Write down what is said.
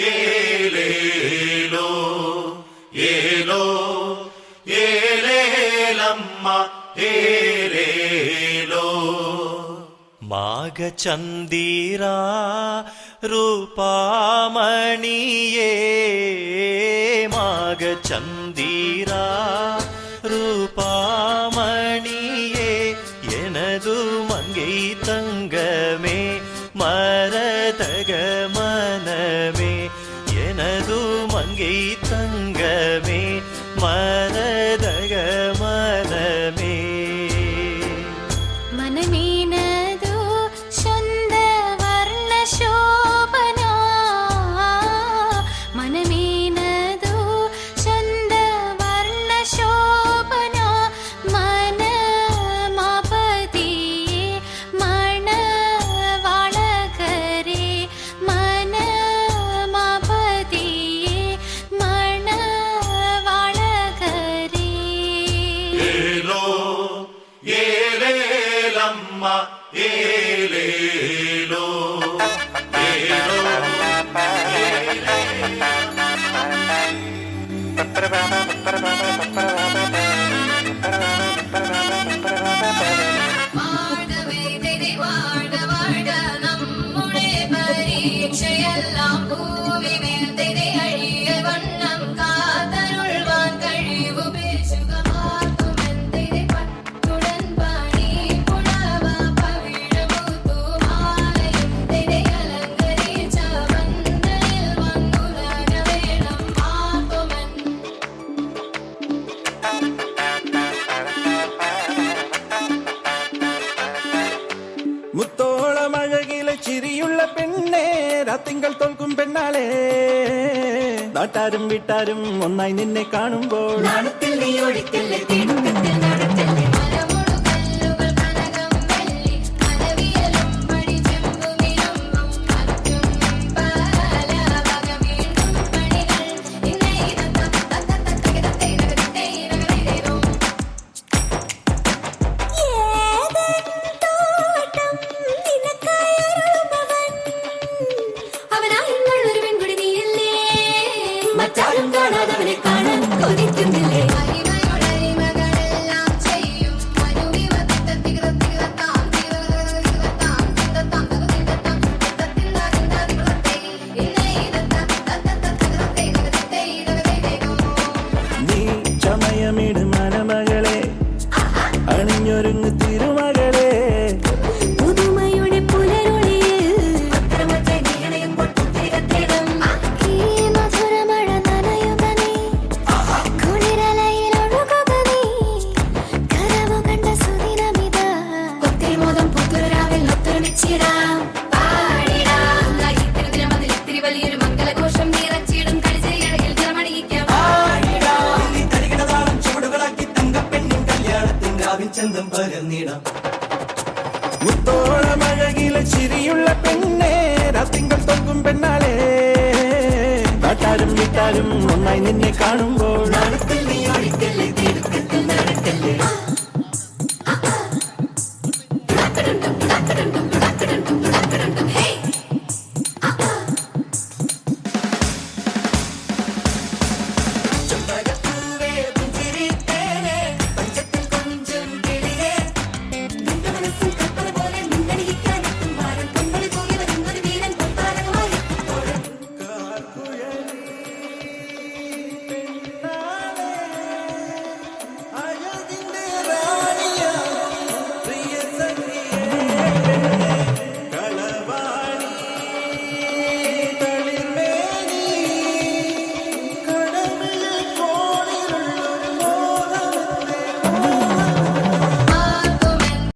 ഏലേലോ ഏലോ ഏലേലമ്മ ഏലേലോ മാഘചന്ദിരാ ರೂಪಾಮಣಿಯೇ ಮಾಘಚಂದಿರಾ ರೂಪಾಮಣಿಯೇ எனது மங்கை தங்கமே மரதக மனமே எனது மங்கை தங்கமே மரதக மனமே മനമീനതു ശുദ്ധ വർണ്ണ ശോഭന മനമീനതു ശുദ്ധ വർണ്ണ ശോഭന മനമാപതിയേ മണവാളകരേ മനമാപതിയേ മണവാളകരേ ഏലോ ഏലേലമ്മ ഏലേലോ ഏലോ നമ്മുടെ പരീക്ഷയെല്ലാം ഭൂമിമേൽ അഴിയ വണ്ണം കാതരുൾവാൻ കഴിവു പേശുകമാർക്കുമെന്തിരെ പട്ടുടൻ പാടി പുളവ പവിഴമുത്തുമാലയും അലങ്കരിച്ച വന്ദനിൽ വന്നുലക വേണം ആർക്കുമൻ മുത്തോളമഴകിലെ ചിരിയുള്ള പെണ്ണേ രാത്തിങ്കൾ തോൽക്കും പെണ്ണാളെ നാട്ടാരും വീട്ടാരും ഒന്നായി നിന്നെ കാണുമ്പോൾ നാണത്തിൽ നീ ഒഴിക്കല്ലേ തിടുക്കത്തിൽ നടത്തല്ലേ മരമുളുകല്ലുകൾ കനകം വെള്ളി മനവിയലും മണി ചെമ്പുമിരുമ്പും മറ്റും പല വക വീണ്ടും മണികൾ മറ്റാരും കാണാതവനെ കാണാൻ കൊതിക്കുന്നില്ലേ അരിമകളെല്ലാം ചെയ്യും നീ ചമയമിട് മനമകളെ അണിഞ്ഞൊരുങ്ങ് തിരുമകളെ പുതുമയുടെ പുലരൊളിയിൽ ഈ മധുരമഴ നനയുക നീ കുളിരലയിൽ ഒഴുകുക നീ കരവു കണ്ട സുദിനമിതാ ഒത്തിരി മോദം പുത്തുരാവിൽ ഒത്തൊരുമിച്ചിടാം പാടിടാം തിരുദിനമതിൽ ഇത്തിരി വലിയൊരു മംഗളഘോഷം നിറച്ചിടും കളിച്ചെറിയടയിൽ ജലമണിയിക്കാം ചന്തം പരന്നിടാം മുത്തോളമഴകിലെ ചിരിയുള്ള പെണ്ണേ രാത്തിങ്കൾ തോൽക്കും പെണ്ണാളെ നാട്ടാരും വീട്ടാരും ഒന്നായി നിന്നെ കാണുമ്പോൾ നാണത്തിൽ നീ ഒഴിക്കല്ലേ തിടുക്കത്തിൽ നടക്കല്ലേ